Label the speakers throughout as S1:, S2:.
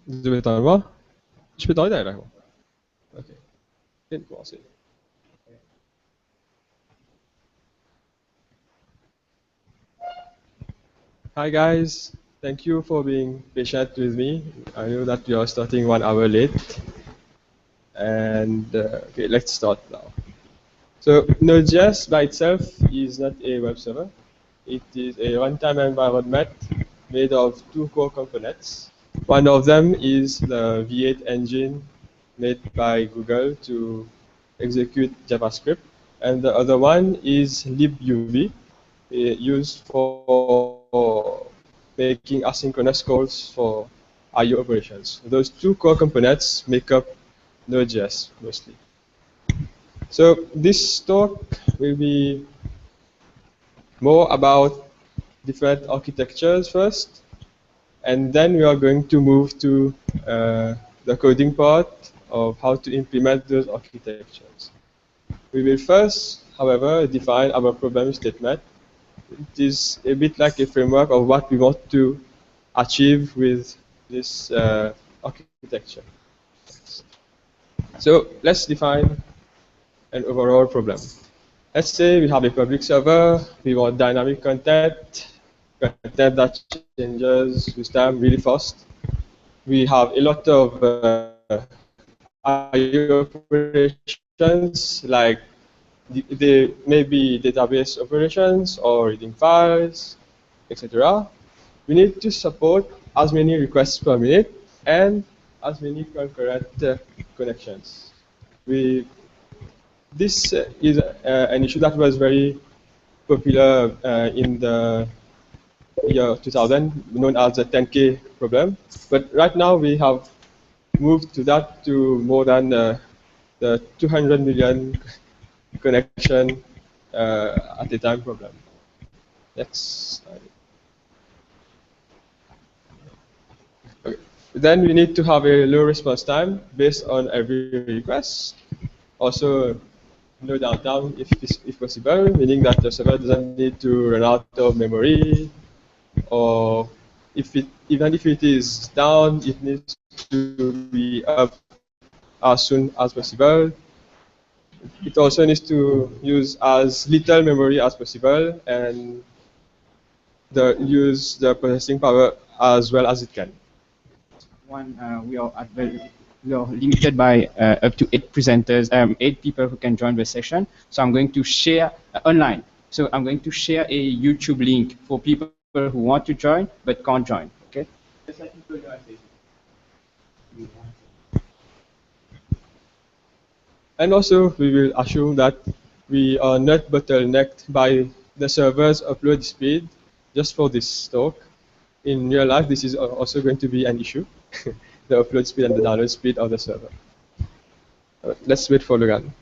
S1: Je vais t'en Je peux t'en aider là. Ok. Viens de commencer. Hi guys, thank you for being patient with me. I know that we are starting 1 hour late, and okay, let's start now. So Node.js by itself is not a web server. It is a runtime environment made of two core components. One of them is the V8 engine made by Google to execute JavaScript, and the other one is libuv, used for making asynchronous calls for I/O operations. Those two core components make up Node.js mostly. So this talk will be more about different architectures first, and then we are going to move to the coding part of how to implement those architectures. We will first, however, define our problem statement. It is a bit like a framework of what we want to achieve with this architecture. So let's define an overall problem. Let's say we have a public server, we want dynamic content that changes with time really fast. We have a lot of I/O operations like they may be database operations or reading files, etc. We need to support as many requests per minute and as many concurrent connections. This is an issue that was very popular in the year 2000, known as the 10K problem. But right now we have moved to more than the 200 million connection at a time problem. Next slide. Okay. Then we need to have a low response time based on every request. Also, no downtime if possible, meaning that the server doesn't need to run out of memory, or even if it is down, it needs to be up as soon as possible. It also needs to use as little memory as possible and use the processing power as well as it can.
S2: We are limited by up to 8 presenters, 8 people who can join the session. So I'm going to share online. So I'm going to share a YouTube link for people who want to join but can't join. Okay. Just like you told you,
S1: And also, we will assume that we are not bottlenecked by the server's upload speed just for this talk. In real life, this is also going to be an issue, the upload speed and the download speed of the server. Let's wait for Logan.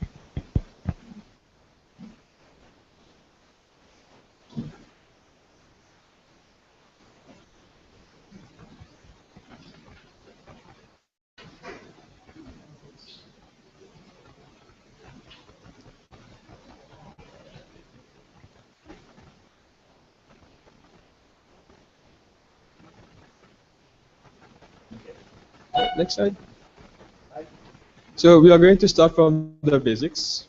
S1: Next slide. So we are going to start from the basics.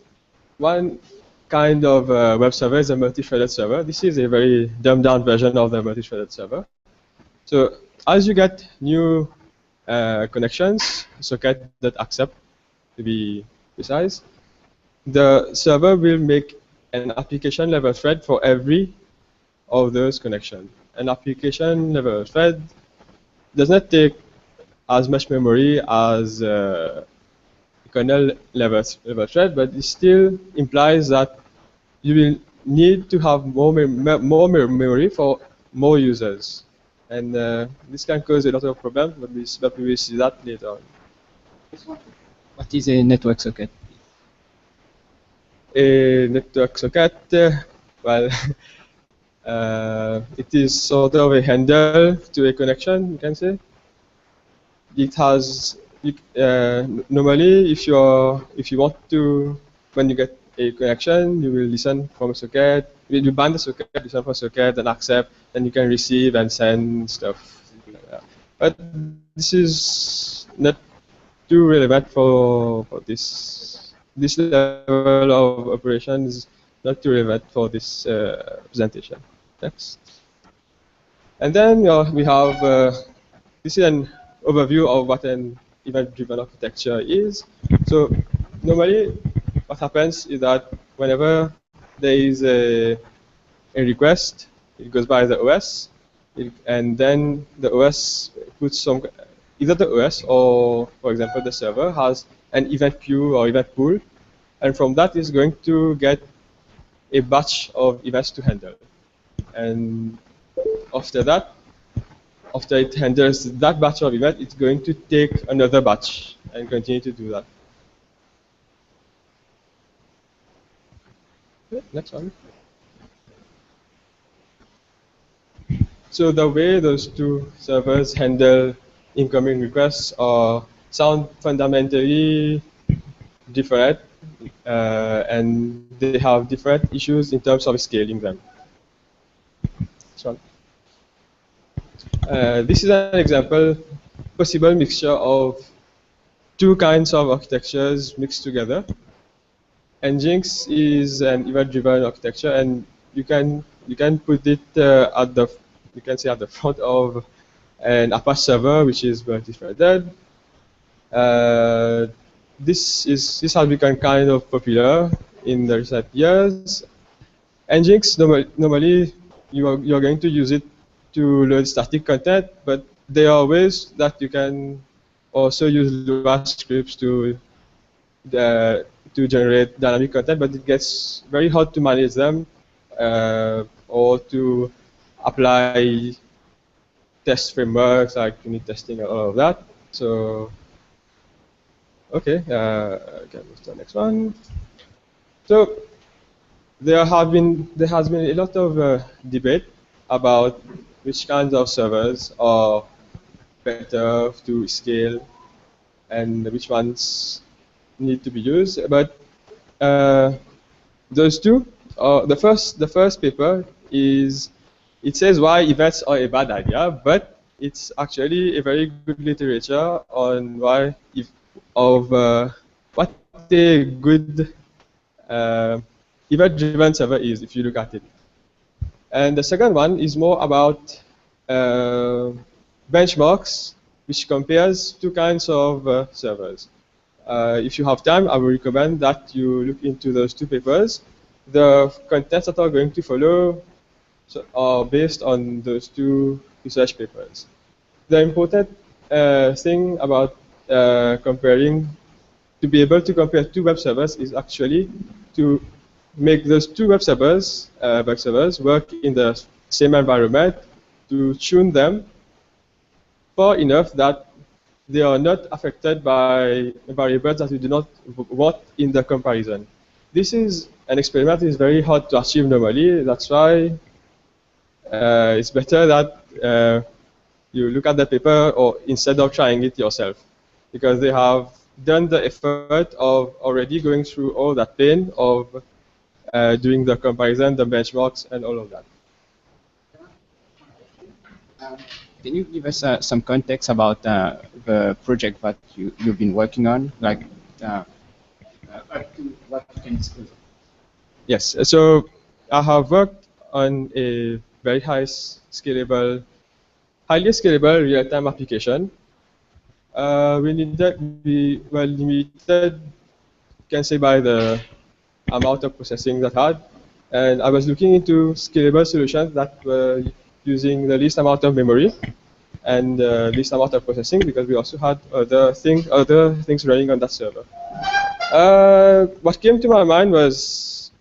S1: One kind of web server is a multi-threaded server. This is a very dumbed down version of the multi-threaded server. So as you get new connections, socket that accept, to be precise, the server will make an application level thread for every of those connections. An application level thread does not take as much memory as kernel level thread, but it still implies that you will need to have more memory for more users. And this can cause a lot of problems, but we will see that later on.
S2: what is a network socket?
S1: A network socket, well, it is sort of a handle to a connection, you can say. It has normally, if you want to, when you get a connection, you will listen from a socket. You bind the socket, listen from a socket, and accept. Then you can receive and send stuff. But this is not too relevant for this level of operation is not too relevant for this presentation. Next. And then we have this is an overview of what an event-driven architecture is. So normally, what happens is that whenever there is a request, it goes by the OS, and then the OS puts some, either the OS or, for example, the server has an event queue or event pool, and from that is going to get a batch of events to handle. And after that, after it handles that batch of event, it's going to take another batch and continue to do that. Okay, next one. So the way those two servers handle incoming requests sound fundamentally different, and they have different issues in terms of scaling them. So, this is an example, possible mixture of two kinds of architectures mixed together. Nginx is an event-driven architecture, and you can put it at the you can say at the front of an Apache server, which is multi-threaded. This has become kind of popular in the recent years. Nginx normally you're going to use it to load static content, but there are ways that you can also use Lua scripts to generate dynamic content, but it gets very hard to manage them or to apply test frameworks like unit testing and all of that. So, okay, okay, move to the next one. So there has been a lot of debate about which kinds of servers are better to scale and which ones need to be used. But those two, the first paper is, it says why events are a bad idea, but it's actually a very good literature on why what a good uh, event-driven server is if you look at it. And the second one is more about uh, benchmarks, which compares two kinds of servers. If you have time, I will recommend that you look into those two papers. The contents that are going to follow are based on those two research papers. The important thing about comparing, to be able to compare two web servers, is actually to make those two web servers work in the same environment, to tune them far enough that they are not affected by variables that we do not want in the comparison. This is an experiment that is very hard to achieve normally. That's why it's better that you look at the paper or instead of trying it yourself, because they have done the effort of already going through all that pain of doing the comparison, the benchmarks, and all of that.
S2: Can you give us some context about the project that you've been working on, like up to what you can disclose?
S1: Yes, so I have worked on a very highly scalable real-time application. We were limited, can say, by the amount of processing that had, and I was looking into scalable solutions that were using the least amount of memory and least amount of processing, because we also had other things running on that server. What came to my mind was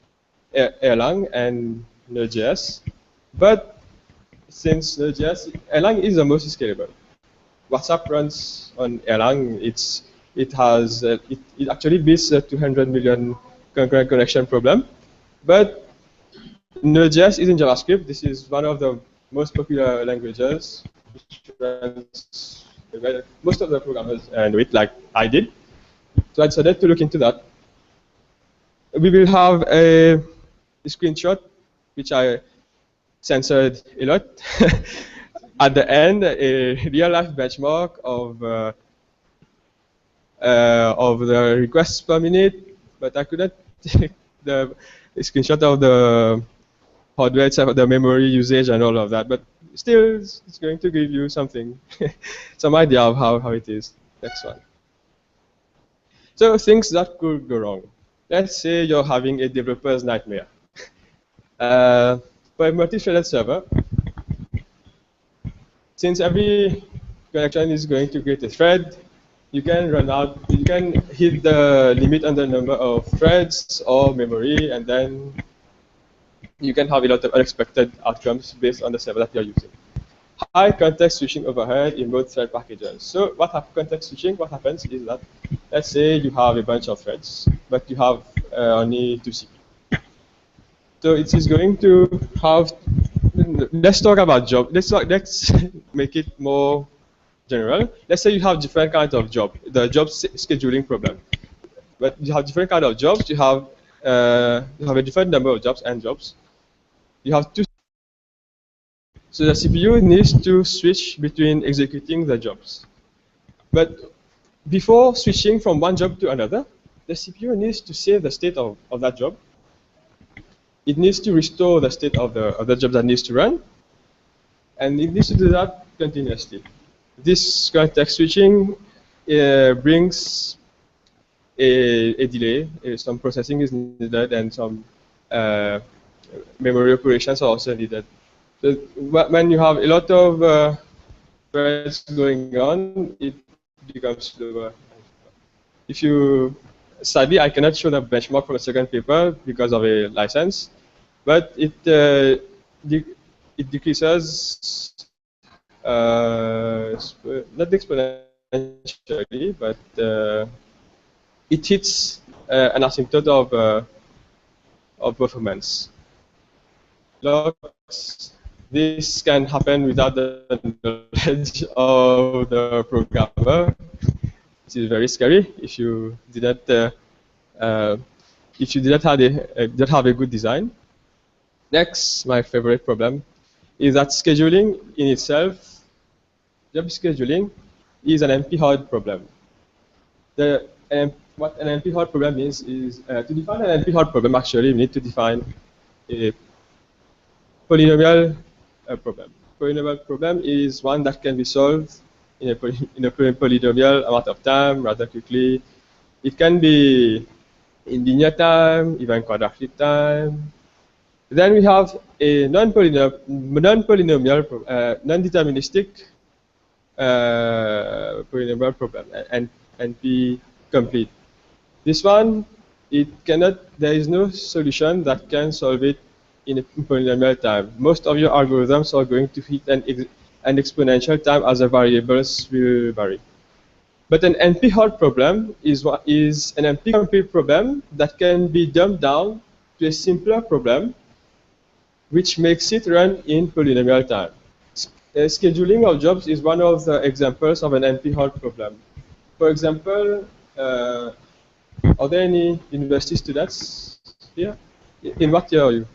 S1: Erlang and nodejs, but since Erlang is the most scalable. WhatsApp runs on Erlang. It actually beats the 200 million concurrent connection problem, but Node.js is in JavaScript. This is one of the most popular languages, which runs, most of the programmers know it, like I did. So I decided to look into that. We will have a screenshot, which I censored a lot. at the end a real-life benchmark of the requests per minute, but I couldn't take the screenshot of the hardware itself, the memory usage and all of that. But still, it's going to give you something, some idea of how it is. Next one. So things that could go wrong. Let's say you're having a developer's nightmare. For a multi-threaded server, since every connection is going to create a thread, you can hit the limit on the number of threads or memory, and then you can have a lot of unexpected outcomes based on the server that you're using. High context switching overhead in both thread packages. So context switching, what happens is that, let's say you have a bunch of threads, but you have only 2 CPUs. So it is going to have, let's talk about job. Let's make it more general. Let's say you have different kinds of job, the job scheduling problem. But you have different kinds of jobs. You have a different number of jobs and jobs. You have 2. So the CPU needs to switch between executing the jobs. But before switching from one job to another, the CPU needs to save the state of that job. It needs to restore the state of the job that needs to run. And it needs to do that continuously. This context switching brings a delay. Some processing is needed, and some memory operations are also needed. So when you have a lot of threads going on, it becomes slower. Sadly, I cannot show the benchmark from the second paper because of a license, but it decreases, not exponentially, but it hits an asymptote of performance. Logs. This can happen without the knowledge of the programmer. It is very scary if you didn't have a good design. Next, my favorite problem is that scheduling in itself, job scheduling, is an NP-hard problem. What an NP-hard problem means is, to define an NP-hard problem, actually, we need to define a polynomial problem. Polynomial problem is one that can be solved in a polynomial amount of time, rather quickly. It can be in linear time, even quadratic time. Then we have a non-polynomial, non-deterministic polynomial problem, and NP complete. This one, there is no solution that can solve it in a polynomial time. Most of your algorithms are going to hit an exponential time as the variables will vary. But an NP-hard problem is an NP-complete problem that can be dumbed down to a simpler problem, which makes it run in polynomial time. Scheduling of jobs is one of the examples of an NP-hard problem. For example, are there any university students here? In what year are you?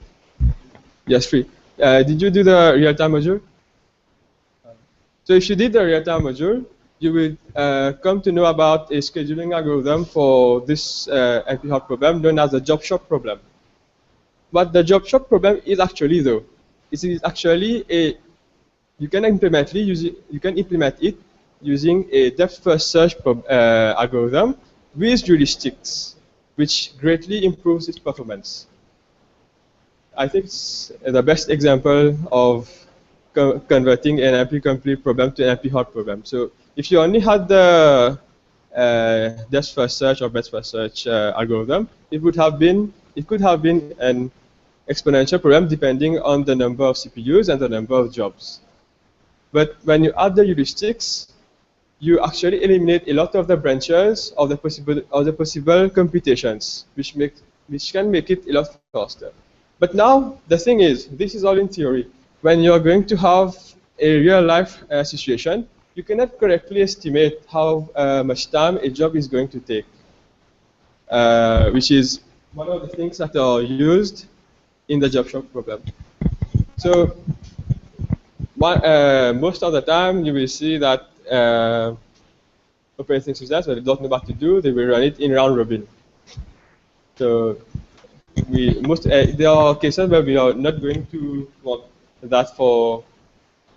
S1: Yes, 3. Did you do the real-time module? So if you did the real-time module, you will come to know about a scheduling algorithm for this NP-hard problem known as the job shop problem. What the job shop problem is actually, though, it is actually you can implement it using a depth-first search algorithm with heuristics, which greatly improves its performance. I think it's the best example of converting an NP-complete problem to an NP-hard problem. So if you only had the depth-first search or breadth-first search algorithm, it could have been an exponential problem depending on the number of CPUs and the number of jobs. But when you add the heuristics, you actually eliminate a lot of the branches of the possible computations, which can make it a lot faster. But now the thing is, this is all in theory. When you're going to have a real-life situation, you cannot correctly estimate how much time a job is going to take, which is one of the things that are used in the job shop problem. So most of the time you will see that operating systems, when they don't know what to do, they will run it in round robin. So there are cases where we are not going to want that for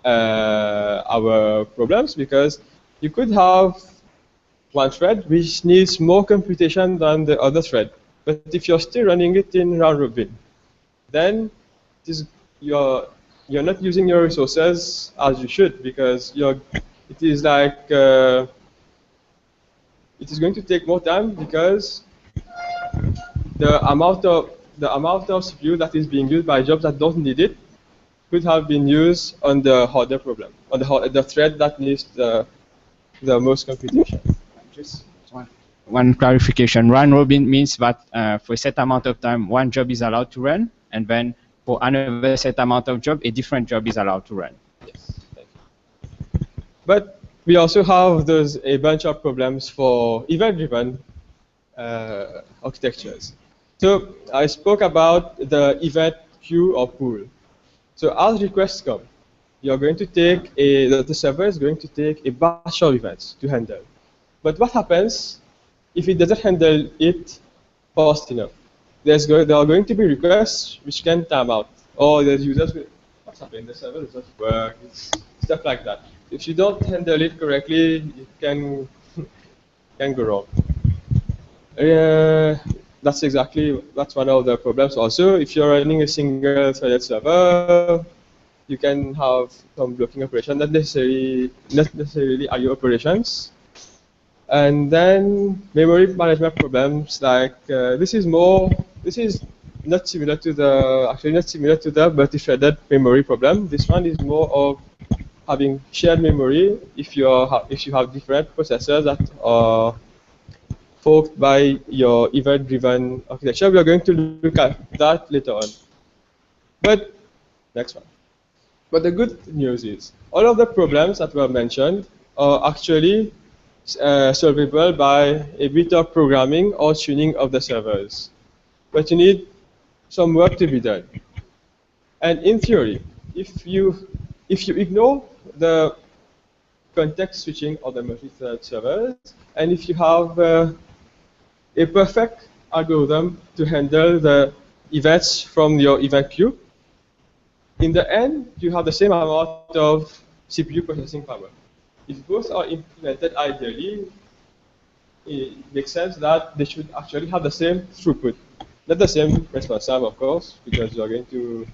S1: our problems, because you could have one thread which needs more computation than the other thread. But if you're still running it in round robin, then you're not using your resources as you should, because it is like it is going to take more time, because the amount of CPU that is being used by jobs that don't need it could have been used on the harder problem, on the thread that needs the most computation.
S2: Just one clarification. Round robin means that for a set amount of time, one job is allowed to run, and then for another set amount of job, a different job is allowed to run.
S1: Yes, thank you. But we also have a bunch of problems for event-driven architectures. So I spoke about the event queue or pool. So as requests come, you're going to take the server is going to take a batch of events to handle. But what happens if it doesn't handle it fast enough? There are going to be requests which can time out, or the users will, what's happening? The server doesn't work, stuff like that. If you don't handle it correctly, it can go wrong. That's one of the problems. Also, if you're running a single-threaded server, you can have some blocking operation, not necessarily IO operations. And then memory management problems, like this is not similar to the multi-threaded memory problem. This one is more of having shared memory if you have different processors that are forked by your event-driven architecture. We are going to look at that later on. But next one. But the good news is all of the problems that were mentioned are actually solvable by a bit of programming or tuning of the servers. But you need some work to be done. And in theory, if you ignore the context switching of the multi-thread servers, and if you have a perfect algorithm to handle the events from your event queue, in the end, you have the same amount of CPU processing power. If both are implemented ideally, it makes sense that they should actually have the same throughput. Not the same response time, of course, because you are going to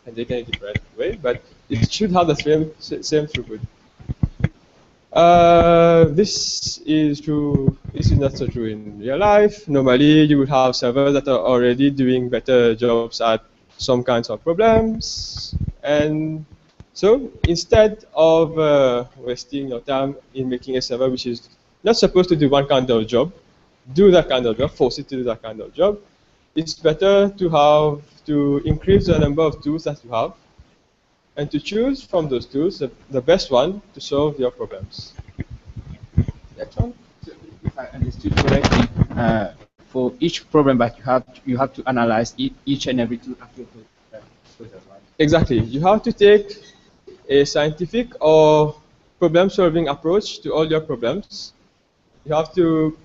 S1: handle it in a different way, but it should have the same throughput. This is true. This is not so true in real life. Normally, you would have servers that are already doing better jobs at some kinds of problems, and so instead of wasting your time in making a server which is not supposed to do one kind of job, do that kind of job, force it to do that kind of job, it's better to increase the number of tools that you have, and to choose from those tools the best one to solve your problems. Next one.
S2: So if I understood correctly, for each problem that you have to analyze each and every tool after
S1: Exactly. You have to take a scientific or problem-solving approach to all your problems. You have to.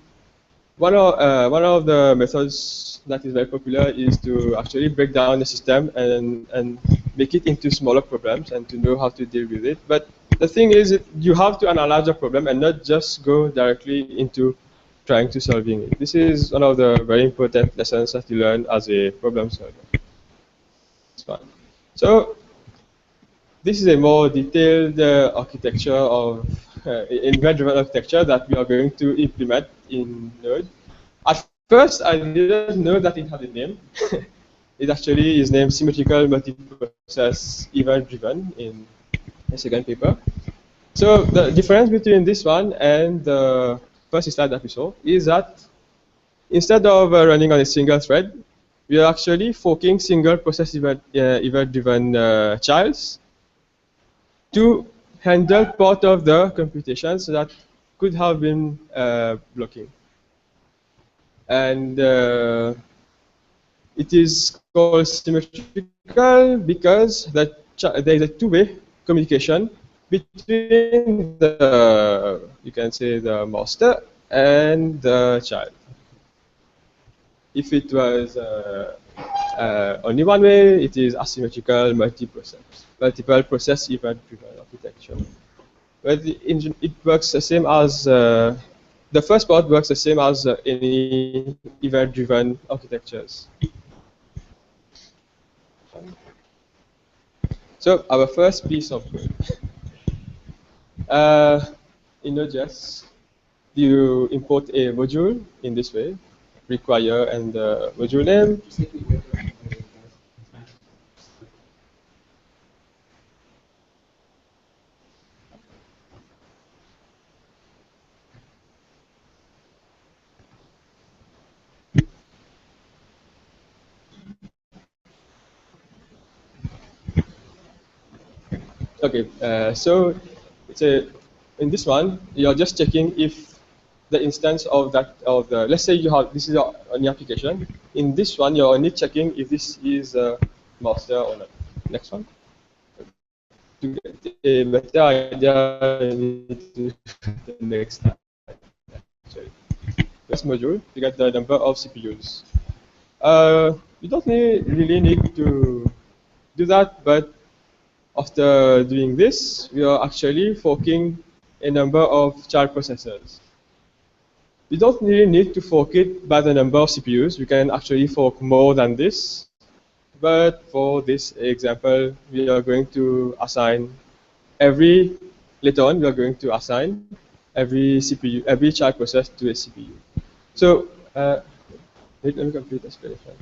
S1: One of the methods that is very popular is to actually break down the system and make it into smaller problems and to know how to deal with it. But the thing is, you have to analyze the problem and not just go directly into trying to solving it. This is one of the very important lessons that you learn as a problem solver. It's fine. So this is a more detailed architecture of event-driven architecture that we are going to implement in Node. At first, I didn't know that it had a name. It actually is named Symmetrical Multiprocess Event-Driven in a second paper. So the difference between this one and the first slide that we saw is that instead of running on a single thread, we are actually forking single process event-driven childs to handle part of the computations that could have been blocking. And it is called symmetrical because there is a two-way communication between the, you can say, the master and the child. If it was only one way, it is asymmetrical multiple process event-driven architecture. But it works the same as the first part works the same as any event-driven architectures. So our first piece of code. In Node.js, you import a module in this way, require and module name. Okay, so in this one, you're just checking if the instance of the, let's say you have, this is your only application. In this one, you're only checking if this is a master or not. Next one. To get a better idea, you need to the next slide. Sorry. This module, you get the number of CPUs. You don't really need to do that, but after doing this, we are actually forking a number of child processors. We don't really need to fork it by the number of CPUs. We can actually fork more than this. But for this example, we are going to assign later on, we are going to assign every CPU, every child process to a CPU. So let me complete the explanation.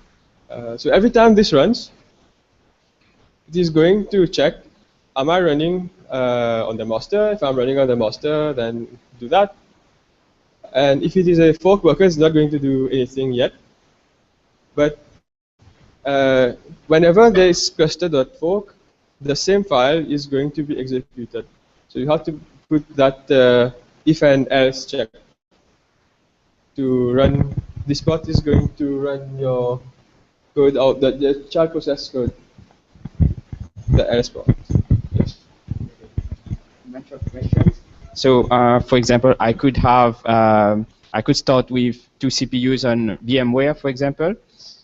S1: So every time this runs, it is going to check, am I running on the master? If I'm running on the master, then do that. And if it is a fork worker, it's not going to do anything yet. But whenever there is cluster.fork, the same file is going to be executed. So you have to put that if and else check to run. This part is going to run your code out, the child process code, the else part. Yes.
S2: Bunch of questions. So, for example, I could start with 2 CPUs on VMware, for example,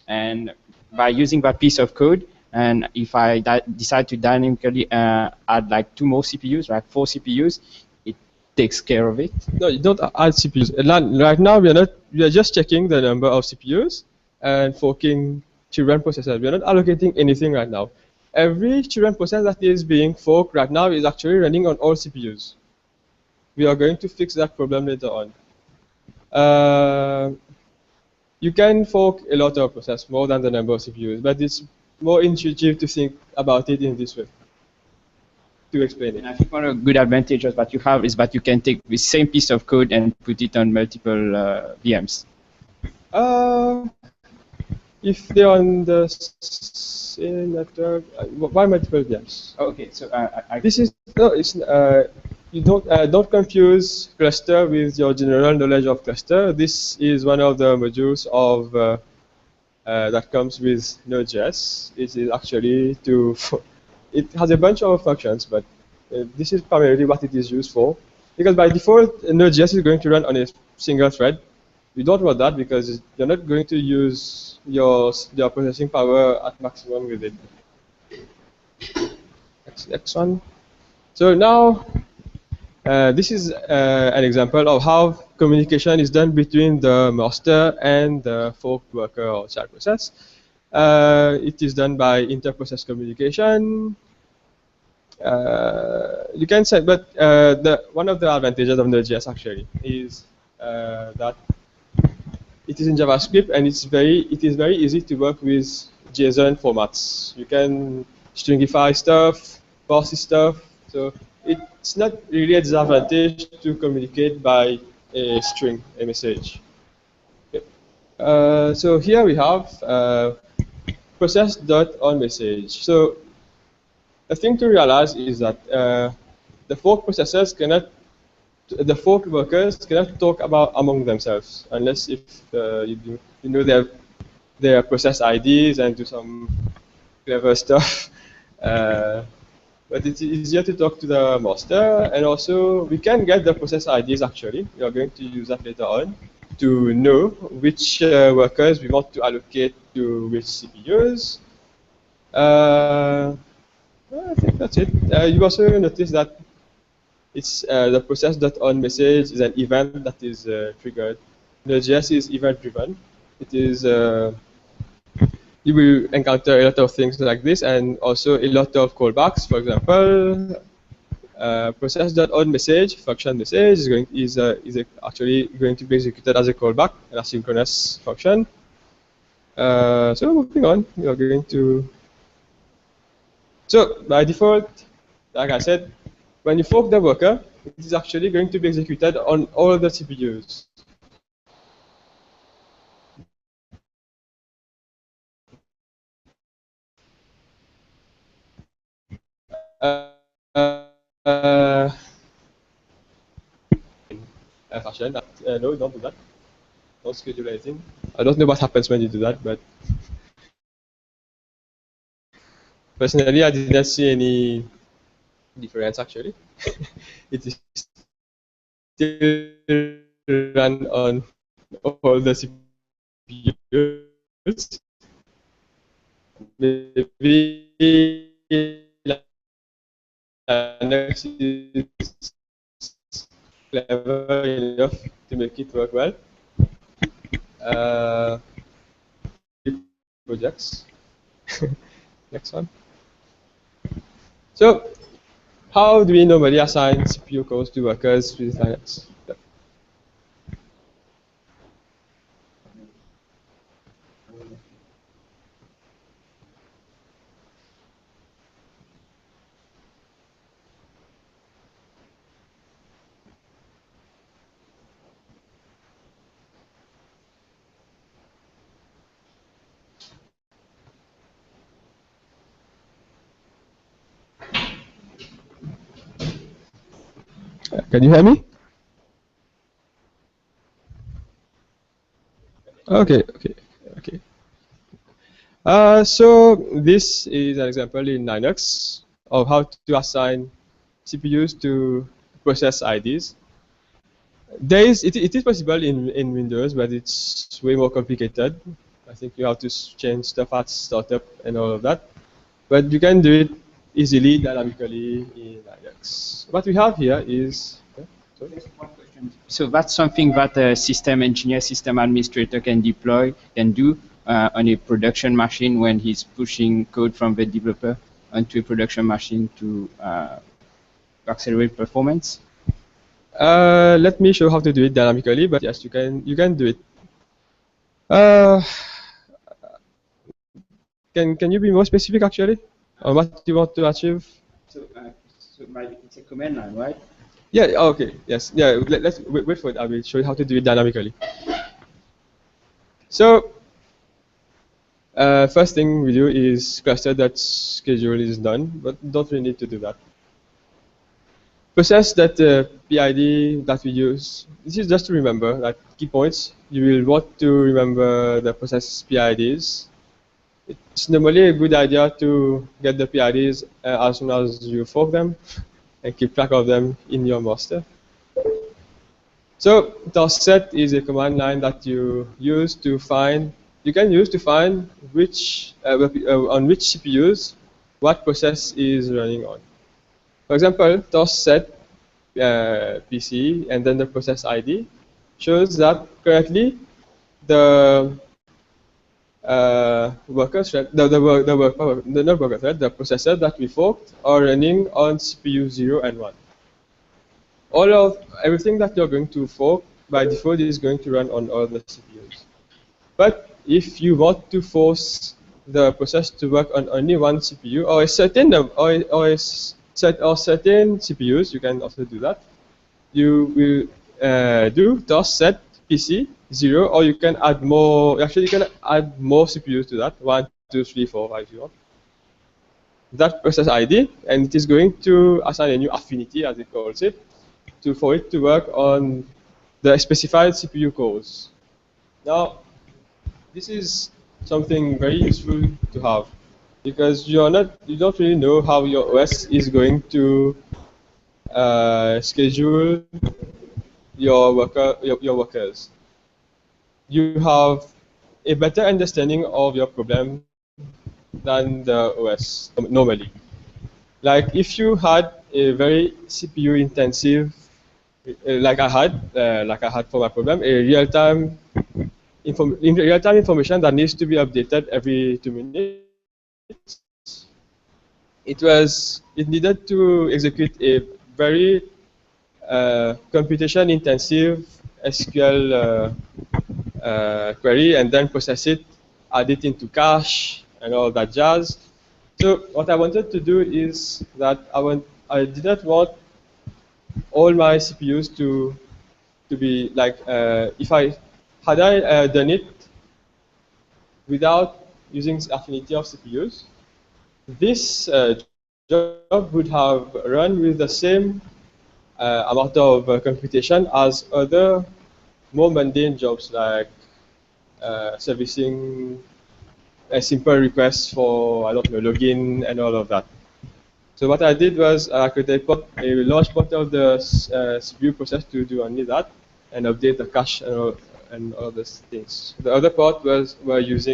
S2: and by using that piece of code, and if I decide to dynamically add like 2 more CPUs, like 4 CPUs, it takes care of it.
S1: No, you don't add CPUs. Right now, we are just checking the number of CPUs and forking children processors. We are not allocating anything right now. Every children process that is being forked right now is actually running on all CPUs. We are going to fix that problem later on. You can fork a lot of process, more than the number of CPUs, but it's more intuitive to think about it in this way, to explain it.
S2: And I think one of the good advantages that you have is that you can take the same piece of code and put it on multiple VMs.
S1: If they're on the same network, why multiple VMs?
S2: Oh, okay, so
S1: this is no, it's you don't confuse cluster with your general knowledge of cluster. This is one of the modules of that comes with Node.js. It is actually it has a bunch of functions, but this is primarily what it is used for. Because by default, Node.js is going to run on a single thread. You don't want that because you're not going to use your processing power at maximum with it. Next one. So now, this is an example of how communication is done between the master and the forked worker or child process. It is done by inter-process communication. You can say, but one of the advantages of Node.js actually is that it is in JavaScript and it is very easy to work with JSON formats. You can stringify stuff, parse stuff. So it's not really a disadvantage to communicate by a string, a message. Okay. So here we have process.onMessage. So the thing to realize is that the fork processors the fork workers cannot talk about among themselves unless if you know their process IDs and do some clever stuff. but it's easier to talk to the master, and also we can get the process IDs actually. We are going to use that later on to know which workers we want to allocate to which CPUs. I think that's it. You also notice that it's the process.on message is an event that is triggered. Node.js is event driven. It is you will encounter a lot of things like this, and also a lot of callbacks. For example, process.on message function message is actually going to be executed as a callback, an asynchronous function. So moving on, we are going to. So by default, like I said, when you fork the worker, it is actually going to be executed on all the CPUs. Uh, fashion. No, don't do that. Don't schedule anything. I don't know what happens when you do that, but personally, I didn't see any difference actually. It is still run on all the CPUs. Maybe Linux is clever enough to make it work well. Uh, projects. Next one. So, how do we normally assign CPU cores to workers with Linux? Can you hear me? Okay, okay, okay. So this is an example in Linux of how to assign CPUs to process IDs. It is possible in Windows, but it's way more complicated. I think you have to change stuff at startup and all of that. But you can do it easily, dynamically in Linux. What we have here is... sorry?
S2: So that's something that a system engineer, system administrator can deploy, can do on a production machine when he's pushing code from the developer onto a production machine to accelerate performance.
S1: Let me show how to do it dynamically, but yes, you can do it. Uh, can you be more specific actually on what you want to achieve?
S2: So, it's a command line, right?
S1: Yeah. Okay. Yes. Yeah. Let's wait for it. I will show you how to do it dynamically. So, first thing we do is cluster.schedule is done, but don't really need to do that. Process that PID that we use. This is just to remember, like key points. You will want to remember the process PIDs. It's normally a good idea to get the PIDs as soon as you fork them and keep track of them in your master. So set is a command line that you use to find. You can use to find which on which CPUs what process is running on. For example, set PC and then the process ID shows that currently the worker thread, not worker thread, the processor that we forked are running on CPU 0 and 1. Everything that you're going to fork by default is going to run on all the CPUs. But if you want to force the process to work on only one CPU or a certain certain CPUs, you can also do that. You will do set PC 0, or you can add more. Actually, you can add more CPUs to that. 1, 2, 3, 4, 5, if you want. That process ID, and it is going to assign a new affinity, as it calls it, for it to work on the specified CPU cores. Now, this is something very useful to have. because you don't really know how your OS is going to schedule your workers. You have a better understanding of your problem than the OS normally. Like if you had a very CPU intensive, like I had for my problem, a real-time information that needs to be updated every 2 minutes. It needed to execute a very computation intensive SQL query and then process it, add it into cache and all that jazz. So what I wanted to do is that I did not want all my CPUs to be like if I had done it without using affinity of CPUs, this job would have run with the same amount of computation as other more mundane jobs like servicing a simple request for, I don't know, login and all of that. So what I did was I created a large part of the CPU process to do only that and update the cache and all those things. The other part were used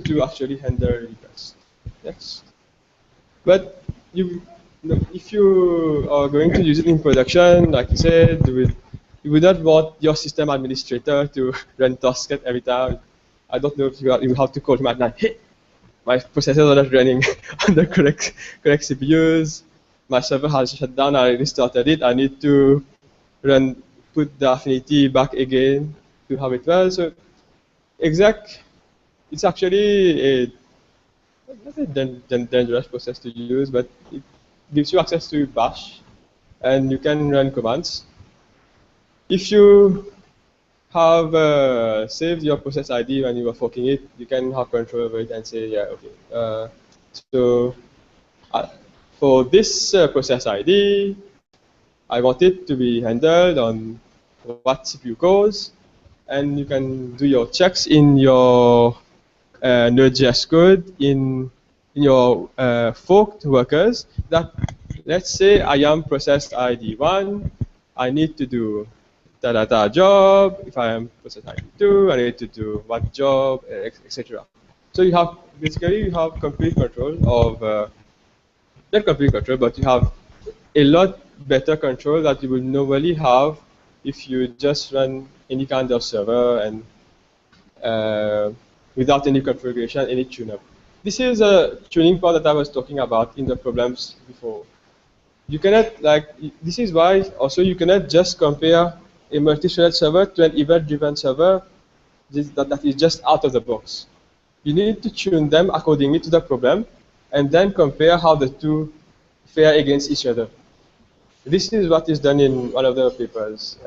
S1: to actually handle requests. Yes. But if you are going to use it in production, like you said, you would not want your system administrator to run Toscat every time. I don't know if you have to call him at night. Hey, my processors are not running on the correct CPUs. My server has shut down. I restarted it. I need to put the affinity back again to have it well. So exec, it's actually not a dangerous process to use, but it gives you access to bash and you can run commands. If you have saved your process ID when you were forking it, you can have control over it and say, yeah, okay. So for this process ID, I want it to be handled on what CPU cores, and you can do your checks in your nodejs code in your forked workers that, let's say I am process ID 1, I need to do da job. If I am process ID 2, I need to do what job, etc. So you have complete control of not complete control, but you have a lot better control that you will normally have if you just run any kind of server and without any configuration, any tune-up. This is a tuning part that I was talking about in the problems before. You cannot, this is why also you cannot just compare a multi-threaded server to an event-driven server that is just out of the box. You need to tune them accordingly to the problem and then compare how the two fare against each other. This is what is done in one of the papers.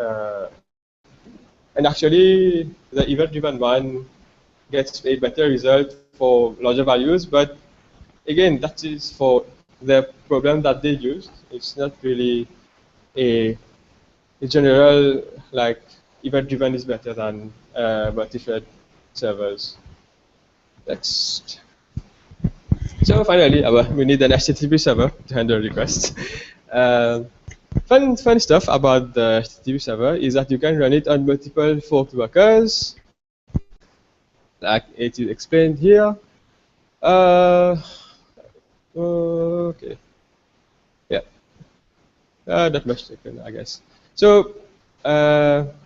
S1: And actually, the event-driven one gets a better result for larger values, but again, that is for the problem that they used. It's not really a general, like, event-driven is better than multi-thread servers. Next. So finally, we need an HTTP server to handle requests. Fun stuff about the HTTP server is that you can run it on multiple forked workers, like it is explained here. Okay. Yeah. Not much taken, I guess. So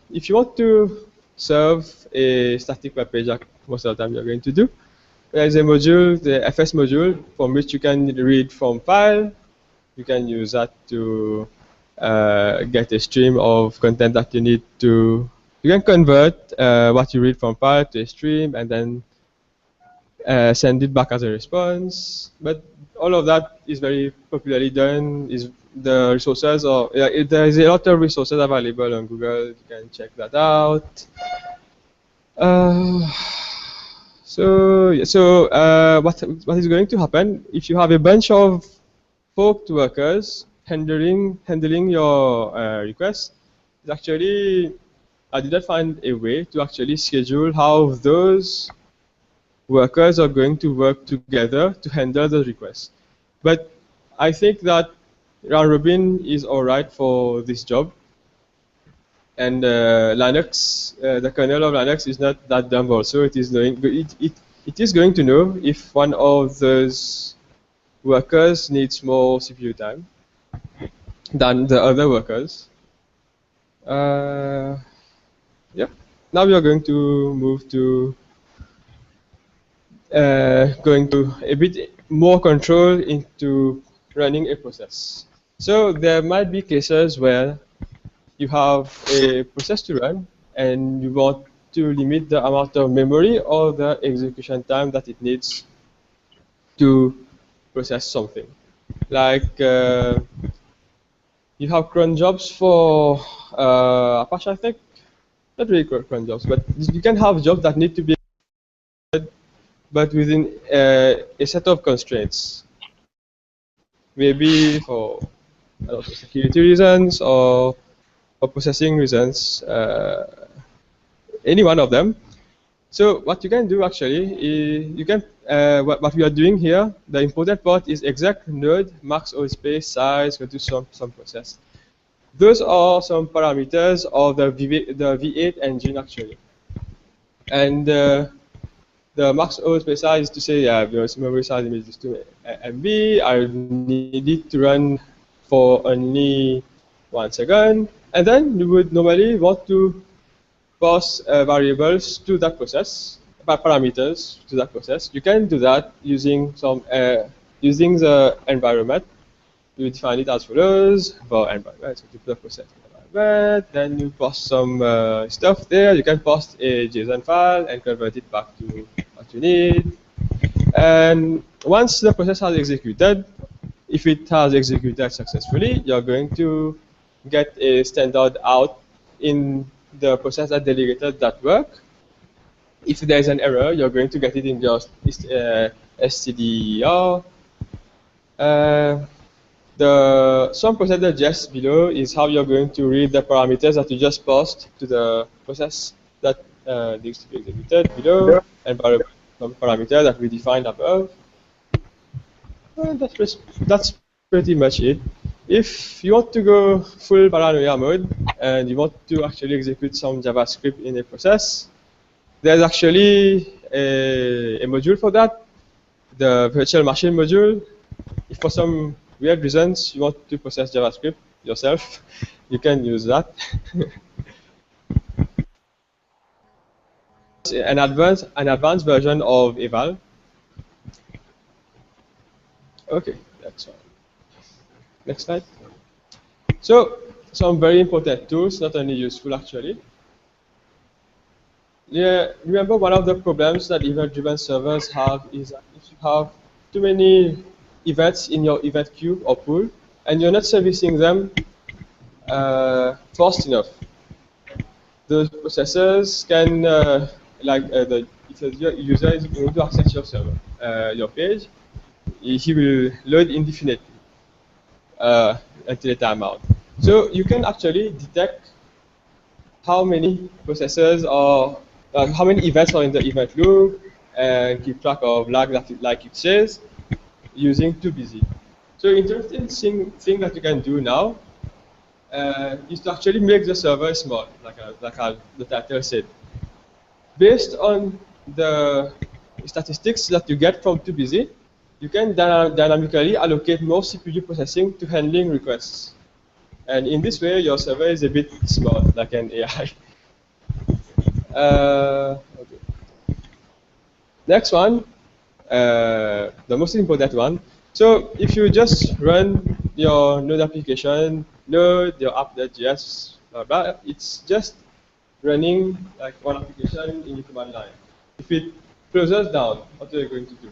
S1: if you want to serve a static web page, like most of the time you're going to do, there's a module, the FS module, from which you can read from file. You can use that to get a stream of content that you need to. You can convert what you read from file to a stream and then send it back as a response. But all of that is very popularly done. Is the resources, or there is a lot of resources available on Google. You can check that out. What is going to happen if you have a bunch of forked workers handling your requests? Is actually I did not find a way to actually schedule how those workers are going to work together to handle the requests. But I think that round robin is alright for this job. And Linux, the kernel of Linux is not that dumb also. It is going to know if one of those workers needs more CPU time than the other workers. Yeah. Now we are going to move to going to a bit more control into running a process. So there might be cases where you have a process to run and you want to limit the amount of memory or the execution time that it needs to process something. Like you have cron jobs for Apache, I think. Not really cron jobs, but you can have jobs that need to be, but within a set of constraints. Maybe for security reasons or for processing reasons, any one of them. So what you can do actually is you can what we are doing here. The important part is exact node, max or space, size, go to some process. Those are some parameters of the V8 engine actually, and the max O space size is to say, yeah, the memory size is 2 MB. I need it to run for only 1 second, and then you would normally want to pass variables to that process, parameters to that process. You can do that using using the environment. You define it as follows for environment, so the process environment. Then you pass some stuff there. You can pass a JSON file and convert it back to what you need. And once the process has executed, if it has executed successfully, you're going to get a standard out in the process that delegated that work. If there's an error, you're going to get it in your stder. Some procedure just below is how you're going to read the parameters that you just passed to the process that needs to be executed below, and some parameter that we defined above. And that's pretty much it. If you want to go full paranoia mode and you want to actually execute some JavaScript in a process, there's actually a module for that, the virtual machine module. If for some weird reasons you want to process JavaScript yourself, you can use that. an advanced version of eval. Okay, that's all. Next slide. So some very important tools, not only useful actually. Yeah, remember one of the problems that event-driven servers have is that if you have too many events in your event queue or pool, and you're not servicing them fast enough, the processors can, if the user is going to access your server, your page, he will load indefinitely until a timeout. So you can actually detect how many processors are, how many events are in the event loop, and keep track of lag like it says, using TooBusy. So interesting thing that you can do now is to actually make the server small, like the title said. Based on the statistics that you get from TooBusy, you can dynamically allocate more CPU processing to handling requests. And in this way, your server is a bit small, like an AI. Okay. Next one, the most important one. So if you just run your Node application, Node, your app.js, blah, blah, it's just running like one application in your command line. If it closes down, what are you going to do?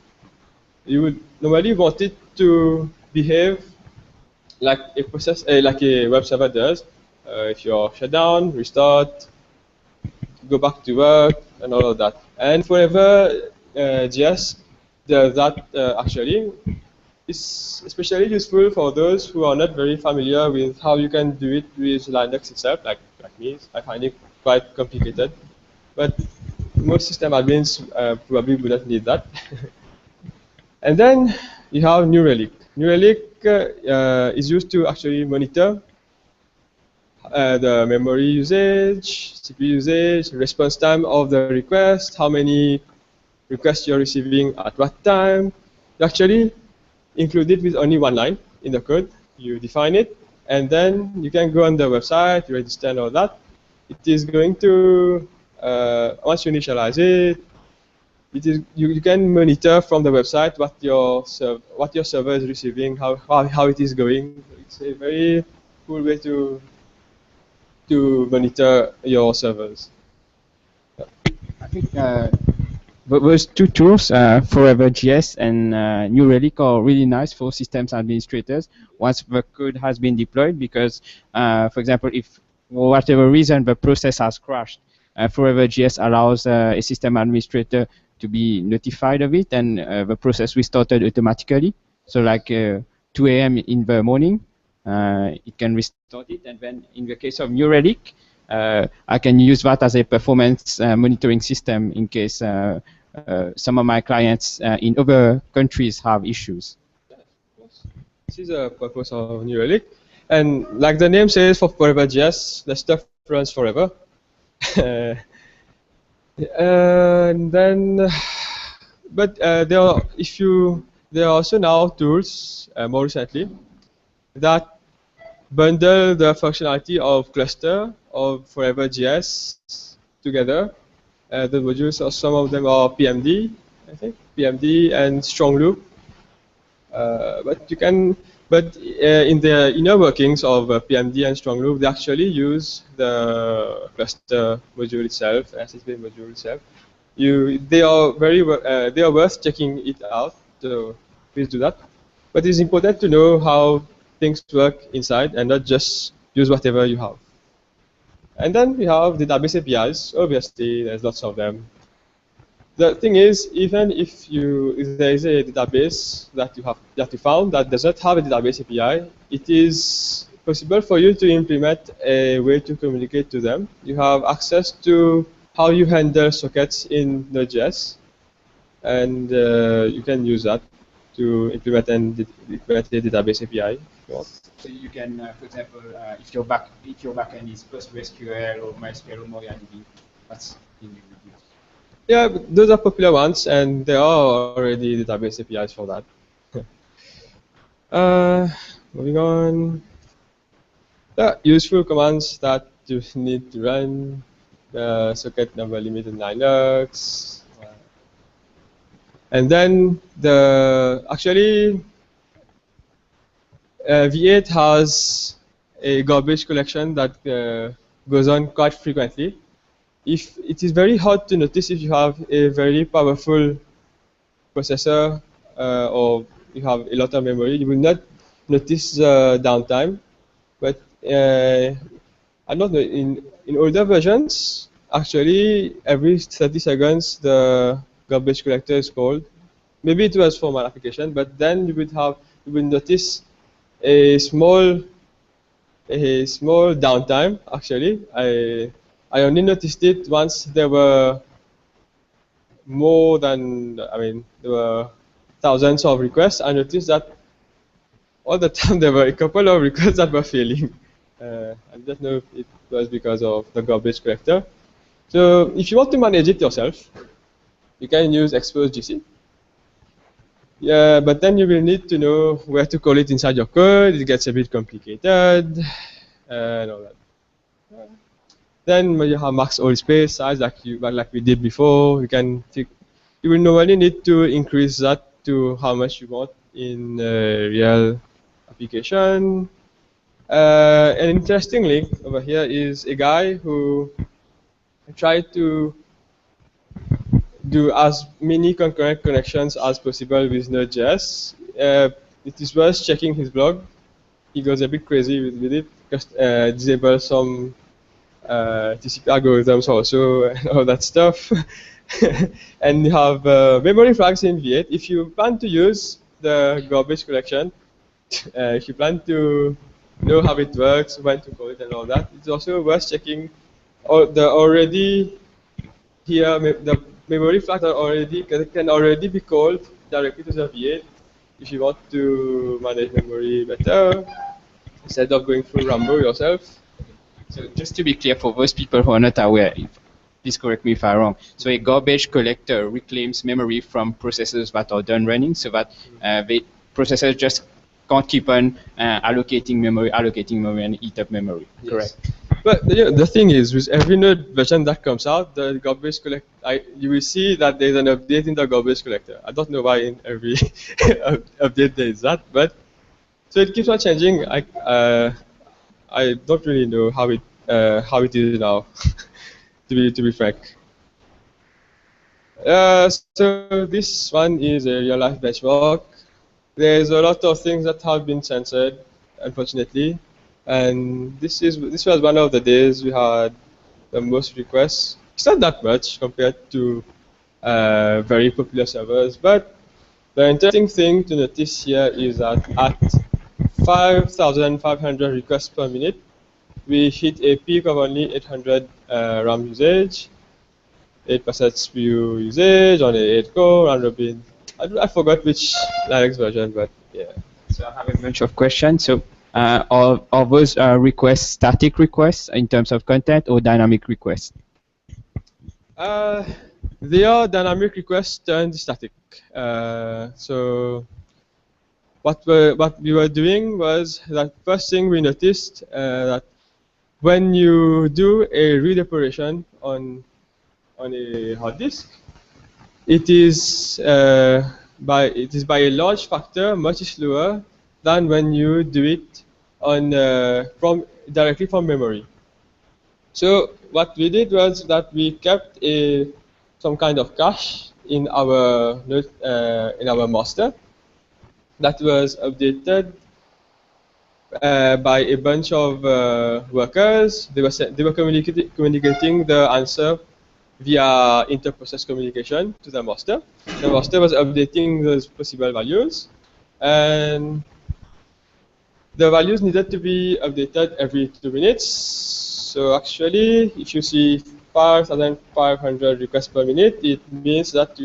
S1: You would normally want it to behave like a process, like a web server does. If you're shut down, restart, go back to work, and all of that. And forever JS does that actually. It's especially useful for those who are not very familiar with how you can do it with Linux itself, like me. I find it quite complicated. But most system admins probably would not need that. And then you have New Relic. New Relic is used to actually monitor the memory usage, CPU usage, response time of the request, how many requests you're receiving at what time. You actually include it with only one line in the code. You define it, and then you can go on the website, you register and all that. It is going to, once you initialize it, you can monitor from the website what your server is receiving, how it is going. It's a very cool way to monitor your servers.
S2: I think those two tools, Forever.js and New Relic, are really nice for systems administrators once the code has been deployed. Because, for example, if for whatever reason the process has crashed, Forever.js allows a system administrator to be notified of it, and the process restarted automatically. So, like 2 a.m. in the morning, it can restart it. And then, in the case of New Relic, I can use that as a performance monitoring system in case some of my clients in other countries have issues.
S1: This is a purpose of New Relic. And like the name says, for Forever.js, the stuff runs forever. And then, but there are also now tools more recently that bundle the functionality of cluster of Forever.js together. The modules, some of them are PMD, I think, PMD and strong loop. But in the inner workings of PMD and strong loop, they actually use the cluster module itself, SSB module itself. They are worth checking it out. So please do that. But it's important to know how things work inside and not just use whatever you have. And then we have the database APIs. Obviously, there's lots of them. The thing is, even if there is a database that you found that does not have a database API, it is possible for you to implement a way to communicate to them. You have access to how you handle sockets in Node.js, and you can use that to implement a database API.
S2: So you can, for example, if your backend is PostgreSQL or MySQL or MariaDB, that's in the video.
S1: Yeah, those are popular ones, and there are already database APIs for that. Moving on. Useful commands that you need to run. Socket number limit in Linux. And then V8 has a garbage collection that goes on quite frequently. If it is very hard to notice if you have a very powerful processor or you have a lot of memory, you will not notice the downtime. But I don't know, in older versions, actually every 30 seconds the garbage collector is called. Maybe it was for my application, but then you would notice a small downtime. Actually, I only noticed it once there were there were thousands of requests. I noticed that all the time there were a couple of requests that were failing. I don't know if it was because of the garbage collector. So if you want to manage it yourself, you can use expose GC. Yeah, but then you will need to know where to call it inside your code. It gets a bit complicated and all that. Then when you have max oil space size like we did before, you will normally need to increase that to how much you want in real application. An interesting link over here is a guy who tried to do as many concurrent connections as possible with Node.js. It is worth checking his blog. He goes a bit crazy with it, disable some TCP algorithms also and all that stuff. And you have memory flags in V8. If you plan to use the garbage collection, if you plan to know how it works, when to call it and all that, it's also worth checking all the already here the memory flags are already can already be called directly to the V8 if you want to manage memory better instead of going through Rambo yourself.
S2: So just to be clear, for those people who are not aware, please correct me if I'm wrong. So a garbage collector reclaims memory from processes that are done running, so that the processors just can't keep on allocating memory, and eat up memory.
S1: Yes.
S2: Correct.
S1: But the thing is, with every node version that comes out, the garbage collect, you will see that there's an update in the garbage collector. I don't know why in every update there is that, but so it keeps on changing. I don't really know how it is now, to be frank. So this one is a real life benchmark. There's a lot of things that have been censored, unfortunately, and this was one of the days we had the most requests. It's not that much compared to very popular servers, but the interesting thing to notice here is that at 5,500 requests per minute, we hit a peak of only 800 RAM usage, 8% CPU usage on a 8 core round robin. I forgot which Linux version, but yeah.
S2: So I have a bunch of questions. So are those requests static requests in terms of content or dynamic requests?
S1: Uh, they are dynamic requests turned static. So what we were doing was that first thing we noticed that when you do a read operation on a hard disk, it is by a large factor much slower than when you do it on from directly from memory. So what we did was that we kept some kind of cache in our master that was updated by a bunch of workers. They were communicating the answer via inter-process communication to the master. The master was updating those possible values, and the values needed to be updated every 2 minutes. So actually, if you see 5,500 requests per minute, it means that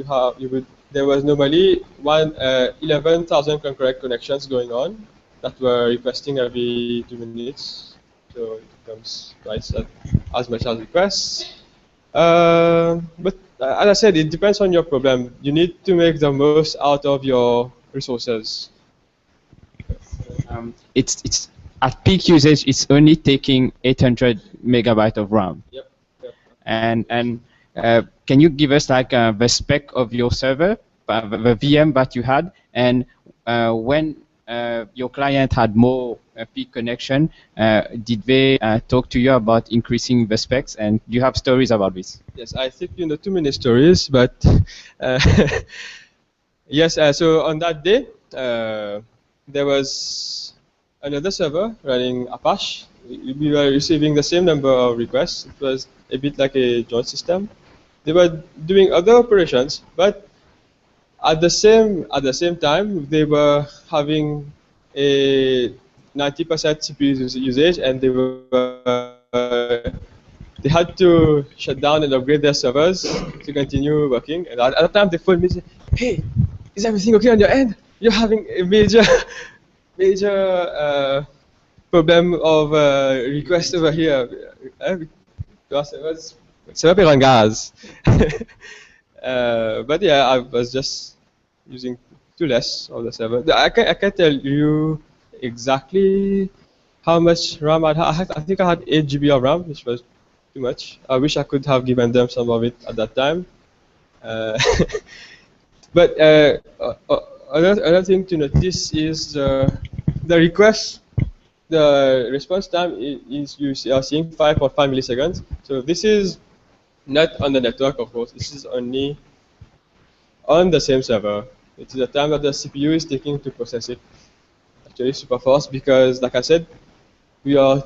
S1: there was normally 11,000 concurrent connections going on that were requesting every 2 minutes. So it becomes twice as much as requests. But as I said, it depends on your problem. You need to make the most out of your resources.
S2: It's at peak usage, it's only taking 800 megabyte of RAM.
S1: Yep.
S2: And can you give us like the spec of your server, the VM that you had, and when your client had more peak connection, did they talk to you about increasing the specs? And do you have stories about this?
S1: Yes, I think you know too many stories, but yes. So on that day, there was another server running Apache. We were receiving the same number of requests. It was a bit like a joint system. They were doing other operations, but at the same time, they were having a 90% CPU usage, and they had to shut down and upgrade their servers to continue working. And at the time, they phoned me and said, "Hey, is everything okay on your end? You're having a major problem of request over here." Ça va payer un gaz. But yeah, I was just using too less of the server. I can't tell you exactly how much RAM I had. I think I had 8 GB of RAM, which was too much. I wish I could have given them some of it at that time. But another thing to notice is the request. The response time is you are seeing 5.5 milliseconds. So this is not on the network, of course. This is only on the same server. It is the time that the CPU is taking to process it. Actually, super fast because, like I said, we are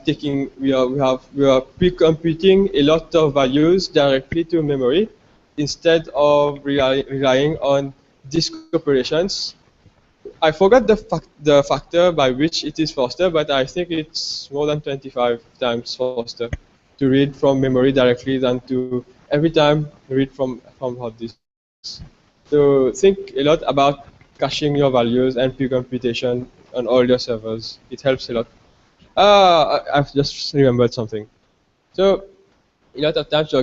S1: pre-computing a lot of values directly to memory instead of relying on disk operations. I forgot the factor by which it is faster, but I think it's more than 25 times faster to read from memory directly than to every time read from hard disks. So think a lot about caching your values and pre-computation on all your servers. It helps a lot. I've just remembered something. So a lot of times you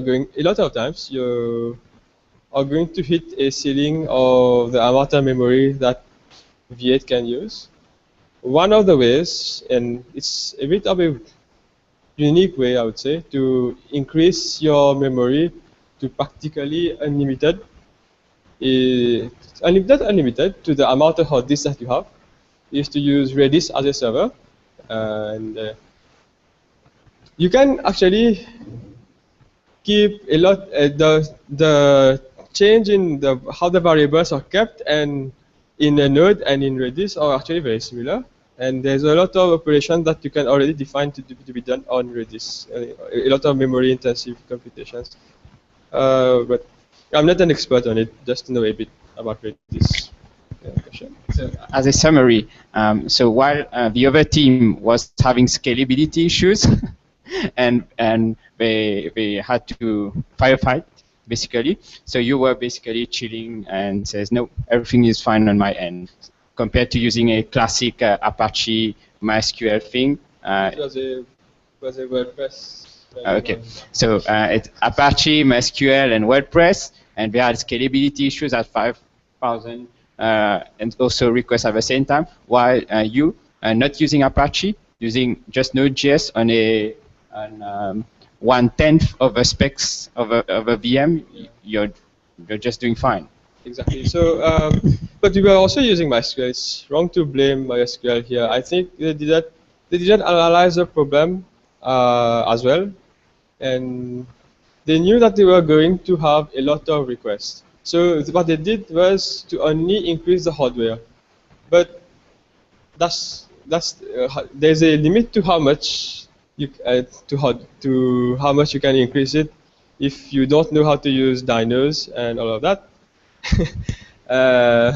S1: are going to hit a ceiling of the amount of memory that V8 can use. One of the ways, and it's a bit of a unique way, I would say, to increase your memory to practically unlimited, unlimited to the amount of hard disk that you have, is to use Redis as a server, and you can actually keep a lot the change in the how the variables are kept and in a node and in Redis are actually very similar. And there's a lot of operations that you can already define to be done on Redis. A lot of memory intensive computations. But I'm not an expert on it, just to know a bit about Redis. Question.
S2: So as a summary, so while the other team was having scalability issues, and they had to firefight basically. So you were basically chilling and says, no, everything is fine on my end, compared to using a classic Apache MySQL thing.
S1: It was a WordPress.
S2: Okay, so it's Apache, MySQL, and WordPress, and they had scalability issues at 5,000 and also requests at the same time, while you not using Apache, using just Node.js on 1/10 of the specs of a VM, you're just doing fine.
S1: Exactly. So, but we were also using MySQL. It's wrong to blame MySQL here. I think they did that. They didn't analyze the problem as well, and they knew that they were going to have a lot of requests. So what they did was to only increase the hardware, but there's a limit to how much to how much you can increase it if you don't know how to use dynos and all of that. uh,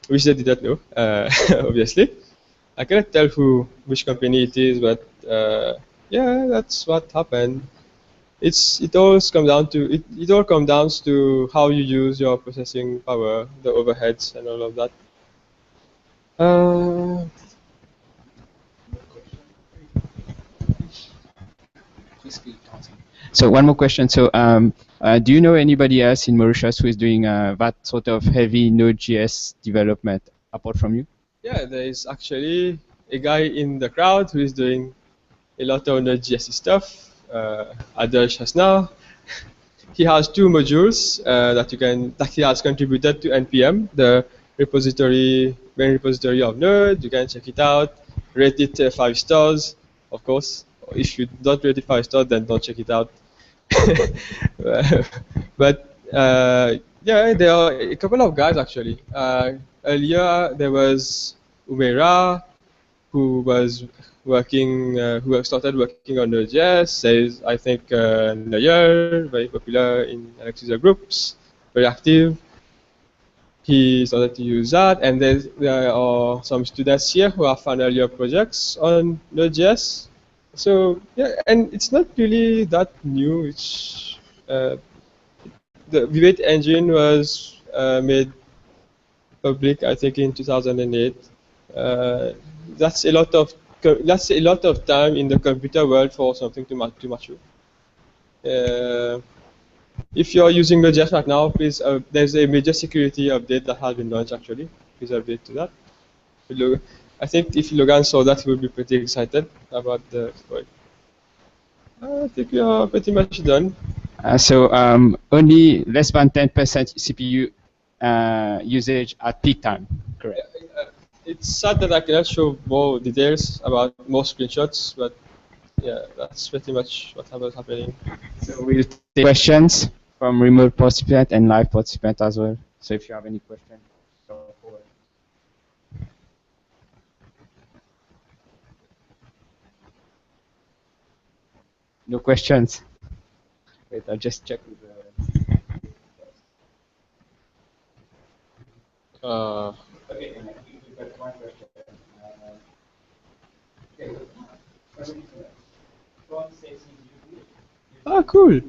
S1: which they didn't know, obviously. I cannot tell which company it is, but yeah, that's what happened. It all comes down to how you use your processing power, the overheads, and all of that.
S2: So one more question. So do you know anybody else in Mauritius who is doing that sort of heavy Node.js development apart from you?
S1: Yeah, there is actually a guy in the crowd who is doing a lot of Node.js stuff. Adarsh has now. He has two modules that he has contributed to npm, the main repository of Node. You can check it out, rate it 5 stars, of course. If you don't rate it 5 stars, then don't check it out. But yeah, there are a couple of guys actually. Earlier there was Umera, who was who started working on Node.js. There's, I think, Nayer, very popular in Alex user groups, very active. He started to use that, and there are some students here who have final year projects on Node.js. So yeah, and it's not really that new. It's the V8 engine was made public, I think, in 2008. Uh, that's a lot of time in the computer world for something to mature. If you're using Node.js right now, please, there's a major security update that has been launched actually. Please update to that. I think if Logan saw that, he would be pretty excited about the exploit. I think we are pretty much done.
S2: So only less than 10% CPU usage at peak time, correct?
S1: It's sad that I cannot show more details about more screenshots, but yeah, that's pretty much what was happening.
S2: So we'll take questions from remote participant and live participant as well. So if you have any questions, go forward. No questions. Wait, I'll just check with the. Okay, we've got one question.
S1: Ah, cool.